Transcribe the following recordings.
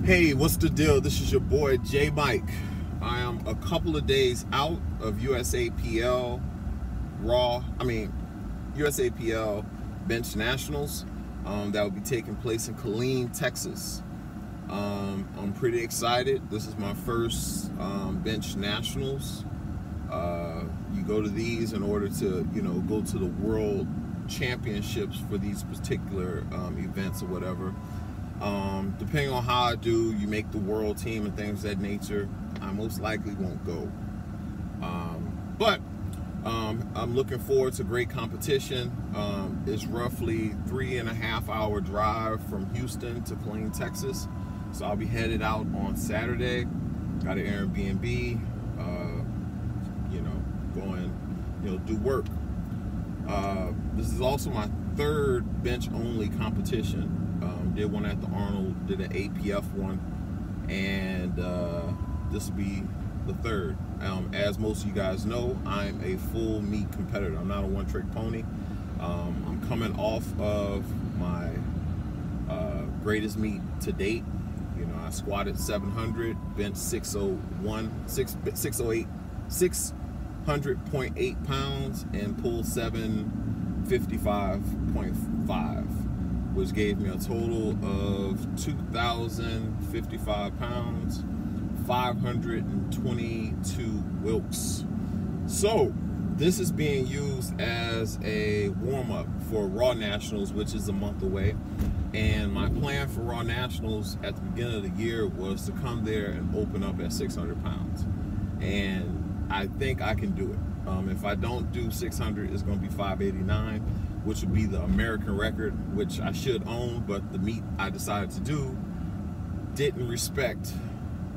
Hey, what's the deal? This is your boy J Mike. I am a couple of days out of USAPL USAPL Bench Nationals that will be taking place in Killeen, Texas. I'm pretty excited. This is my first Bench Nationals. You go to these in order to, go to the World Championships for these particular events or whatever. Depending on how I do, you make the world team and things of that nature. I most likely won't go. But I'm looking forward to great competition. It's roughly 3.5 hour drive from Houston to Killeen, Texas. So I'll be headed out on Saturday. Got an Airbnb, going, do work. This is also my third bench only competition. Did one at the Arnold, did an APF one, and this will be the third. As most of you guys know, I'm a full meet competitor. I'm not a one-trick pony. I'm coming off of my greatest meet to date. I squatted 700, benched 600.8 pounds, and pulled 755.5. which gave me a total of 2,055 pounds, 522 Wilks. So this is being used as a warm-up for Raw Nationals, which is a month away. And my plan for Raw Nationals at the beginning of the year was to come there and open up at 600 pounds. And I think I can do it. If I don't do 600, it's going to be 589. Which would be the American record, which I should own, but the meet I decided to do didn't respect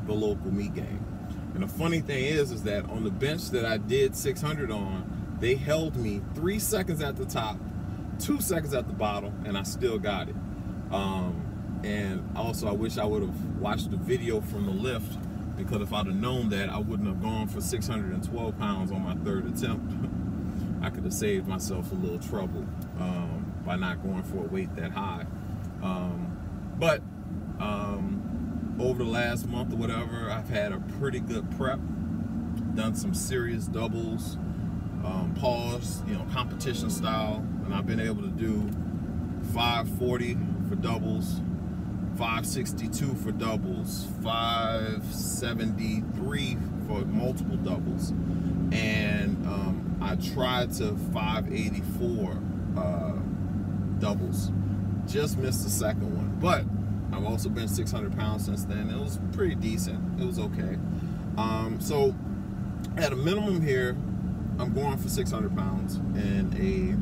the local meet game. And the funny thing is that on the bench that I did 600 on, they held me 3 seconds at the top, 2 seconds at the bottom, and I still got it. And also, I wish I would have watched the video from the lift, because if I'd have known that, I wouldn't have gone for 612 pounds on my third attempt. I could have saved myself a little trouble by not going for a weight that high. But over the last month or whatever, I've had a pretty good prep, done some serious doubles, pause, competition style, and I've been able to do 540 for doubles, 562 for doubles, 573 for multiple doubles, and I tried to 584 doubles. Just missed the second one, but I've also been 600 pounds since then. It was pretty decent. It was okay. So at a minimum here, I'm going for 600 pounds in a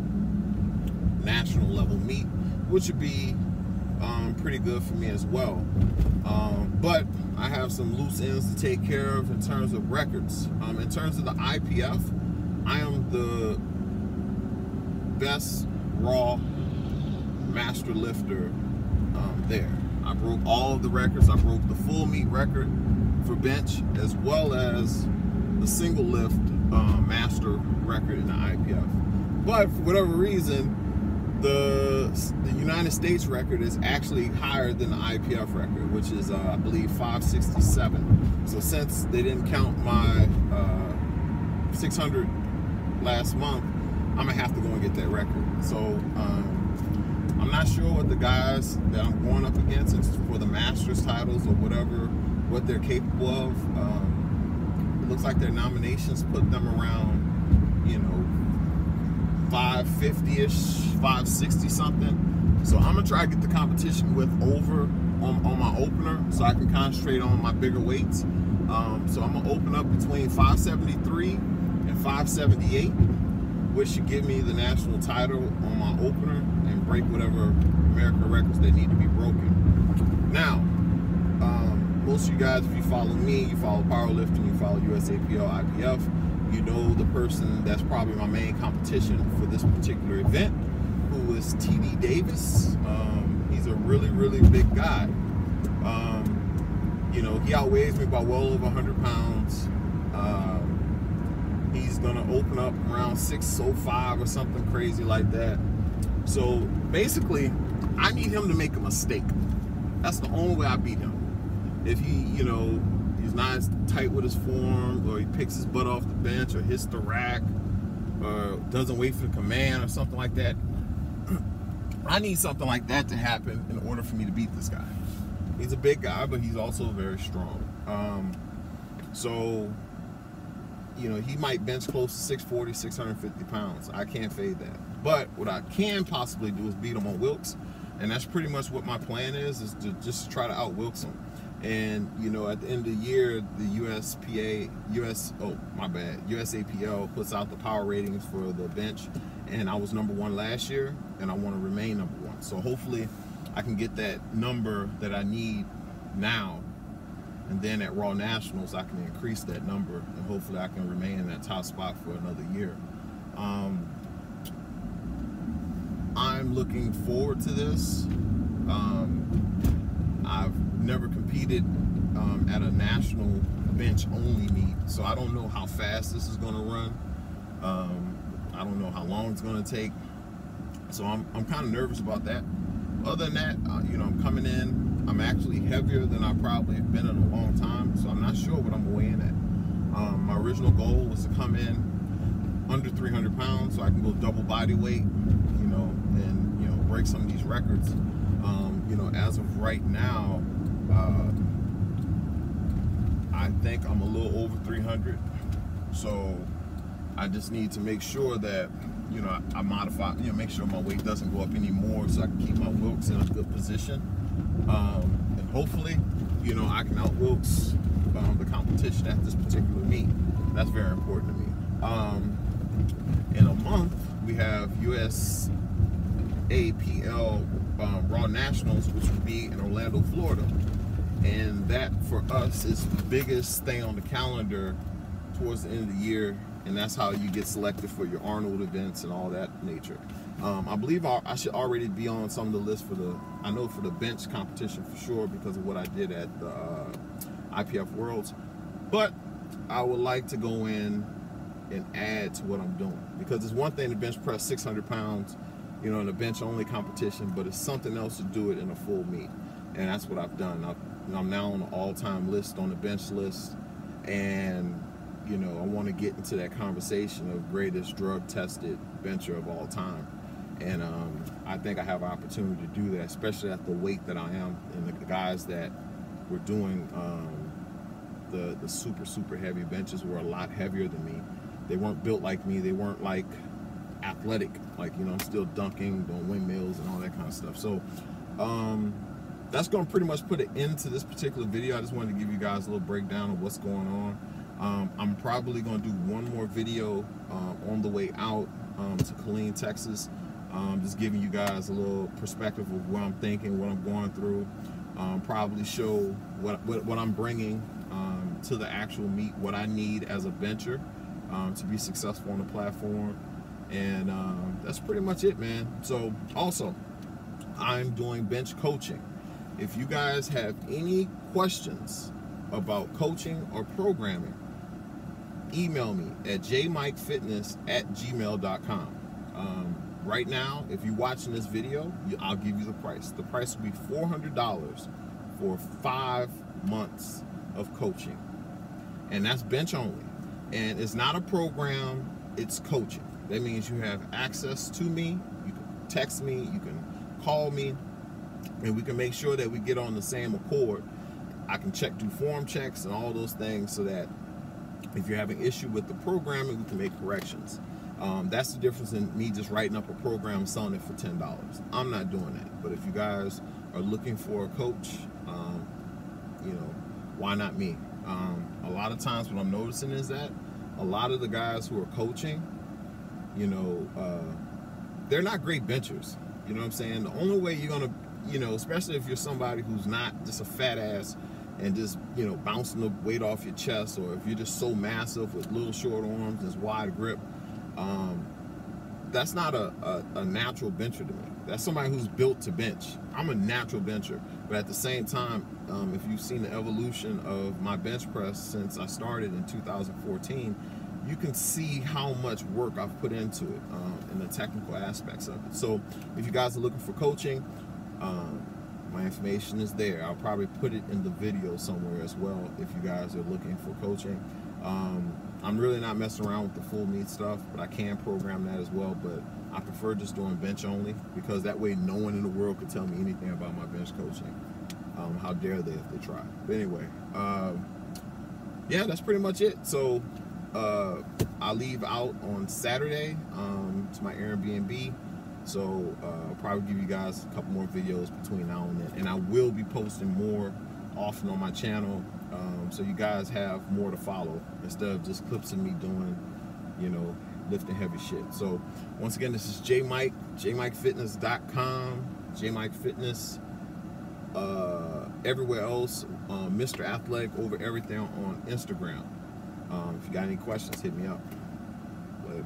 national level meet, which would be pretty good for me as well. But I have some loose ends to take care of in terms of records. In terms of the IPF, I am the best raw master lifter there. I broke all of the records. I broke the full meet record for bench, as well as the single lift master record in the IPF. But for whatever reason, the United States record is actually higher than the IPF record, which is I believe 567. So since they didn't count my 600 last month, I'm gonna have to go and get that record. So I'm not sure what the guys that I'm going up against for the Masters titles or whatever, what they're capable of. It looks like their nominations put them around, 550-ish, 560 something. So I'm gonna try to get the competition with over on my opener, so I can concentrate on my bigger weights. So I'm gonna open up between 573 and 578, which should give me the national title on my opener and break whatever American records that need to be broken. Now, most of you guys, if you follow me, you follow powerlifting, you follow USAPL, IPF, you know the person that's probably my main competition for this particular event, who is TD Davis. He's a really, really big guy. He outweighs me by well over 100 pounds. He's gonna open up around 605 or something crazy like that. So basically, I need him to make a mistake. That's the only way I beat him. if he, you know, he's not as tight with his form, or he picks his butt off the bench, or hits the rack, or doesn't wait for the command or something like that. I need something like that to happen in order for me to beat this guy. He's a big guy, but he's also very strong. So, you know, he might bench close to 640, 650 pounds. I can't fade that. But what I can possibly do is beat him on Wilks. And that's pretty much what my plan is to just try to out Wilks him. And, you know, at the end of the year, the USAPL puts out the power ratings for the bench. And I was #1 last year, and I want to remain #1. So hopefully I can get that number that I need now. And then at Raw Nationals, I can increase that number, and hopefully I can remain in that top spot for another year. I'm looking forward to this. I've never competed at a national bench-only meet, so I don't know how fast this is going to run. I don't know how long it's going to take, so I'm kind of nervous about that. Other than that, you know, I'm coming in. I'm actually heavier than I probably have been in a long time, so I'm not sure what I'm weighing at. My original goal was to come in under 300 pounds so I can go double body weight, you know, and, you know, break some of these records. You know, as of right now, I think I'm a little over 300. So I just need to make sure that, you know, I modify, you know, make sure my weight doesn't go up anymore so I can keep my Wilks in a good position. And hopefully, you know, I can out Wilks the competition at this particular meet. That's very important to me. In a month, we have USAPL Raw Nationals, which will be in Orlando, Florida. And that, for us, is the biggest thing on the calendar towards the end of the year. And that's how you get selected for your Arnold events and all that nature. I believe I should already be on some of the lists for the bench competition for sure, because of what I did at the IPF Worlds. But I would like to go in and add to what I'm doing, because it's one thing to bench press 600 pounds, you know, in a bench only competition, but it's something else to do it in a full meet. And that's what I've done. I'm now on the all-time list, on the bench list, and, you know, I want to get into that conversation of greatest drug-tested bencher of all time. And I think I have an opportunity to do that, especially at the weight that I am. And the guys that were doing the super heavy benches were a lot heavier than me. They weren't built like me. They weren't like athletic. Like, you know, I'm still dunking, doing windmills and all that kind of stuff. So that's going to pretty much put an end to this particular video. I just wanted to give you guys a little breakdown of what's going on. I'm probably going to do one more video on the way out to Killeen, Texas. Just giving you guys a little perspective of what I'm thinking, what I'm going through. Probably show what I'm bringing to the actual meet, what I need as a bencher to be successful on the platform. And that's pretty much it, man. So also, I'm doing bench coaching. If you guys have any questions about coaching or programming, email me at jmikefitness@gmail.com. Right now, if you're watching this video, I'll give you the price. The price will be $400 for 5 months of coaching. And that's bench only. And it's not a program, it's coaching. That means you have access to me, you can text me, you can call me, and we can make sure that we get on the same accord. I can do form checks and all those things, so that if you're having issue with the programming, we can make corrections. That's the difference in me just writing up a program and selling it for $10. I'm not doing that. But if you guys are looking for a coach, you know, why not me? A lot of times what I'm noticing is that a lot of the guys who are coaching, you know, they're not great benchers. You know what I'm saying? The only way you're going to, you know, especially if you're somebody who's not just a fat ass and just, you know, bouncing the weight off your chest, or if you're just so massive with little short arms, this wide grip, that's not a natural bencher to me. That's somebody who's built to bench. I'm a natural bencher, but at the same time, if you've seen the evolution of my bench press since I started in 2014, you can see how much work I've put into it and the technical aspects of it. So if you guys are looking for coaching, My information is there. I'll probably put it in the video somewhere as well if you guys are looking for coaching. I'm really not messing around with the full meat stuff, but I can program that as well. But I prefer just doing bench only, because that way no one in the world could tell me anything about my bench coaching. How dare they if they try? But anyway, yeah, that's pretty much it. So I leave out on Saturday to my Airbnb. So I'll probably give you guys a couple more videos between now and then. And I will be posting more often on my channel, so you guys have more to follow instead of just clips of me doing, you know, lifting heavy shit. So once again, this is J Mike, jmikefitness.com, jmikefitness, everywhere else, Mr. Athletic over everything on Instagram. If you got any questions, hit me up. Later.